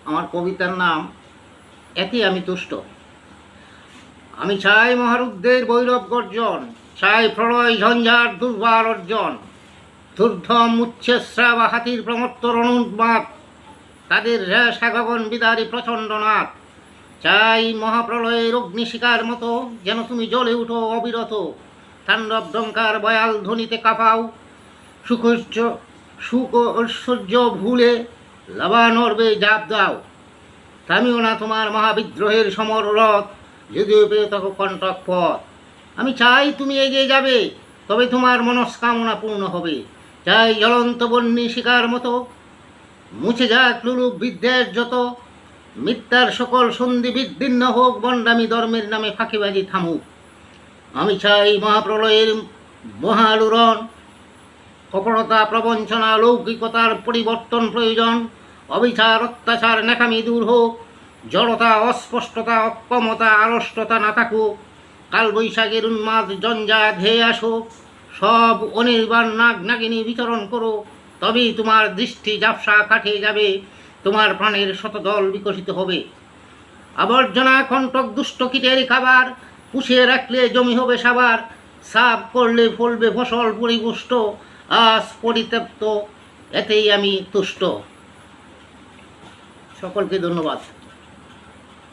আমার কবিতার নাম এতে আমি তুষ্ট। আমি চাই মহারুদ্রের বৈরব গর্জন, চাই প্রলয় ঝঞ্ঝার দুর্বার অর্জন, দুর্ধম উচ্ছেশ্রাব হাতির প্রমত্তর অনুন্মাদ, তাদের রেশা গগন বিদারী প্রচণ্ড নাদ। চাই মহাপ্রলয়ের অগ্নিশিকার মতো যেন তুমি জ্বলে উঠো অবিরত, তাণ্ডব ডঙ্কার বয়াল ধ্বনিতে কাঁপাও, সুখ ঐশ্বর্য ভুলে লাভা নর্বে জাপ দাও। থামিও না তোমার মহাবিদ্রোহের সমররথ, যদিও পেয়ে থাকো কণ্টক পথ। আমি চাই তুমি এগিয়ে যাবে, তবে তোমার মনস্কামনা পূর্ণ হবে। চাই জ্বলন্ত বন্যী শিকার মতো মুছে যাক লুলুপ বিদ্যের যত, মিথ্যার সকল সন্ধি বিদ্বিন্ন হোক, বন্ডামি ধর্মের নামে ফাঁকিবাজি থামুক। আমি চাই মহাপ্রলয়ের মহালুরণ, কপটতা প্রবঞ্চনা লৌকিকতার পরিবর্তন প্রয়োজন। অবিচার অত্যাচার নেকামি দূর হোক, জড়তা অস্পষ্টতা অক্ষমতা আড়ষ্টতা না থাকুক। কালবৈশাখীর উন্মাদ জঞ্জা ধেয়ে আসুক, সব অনির্বাণ নাগ নাগিনী বিতরণ করো, তবেই তোমার দৃষ্টি ঝাপসা কাটিয়ে যাবে, তোমার প্রাণের শতদল বিকশিত হবে। আবর্জনা কণ্টক দুষ্ট কীটের খাবার, পুষিয়ে রাখলে জমি হবে সাবার, সাফ করলে ফলবে ফসল পরিপুষ্ট, আজ পরিত্যক্ত এতেই আমি তুষ্ট। সকলকে ধন্যবাদ।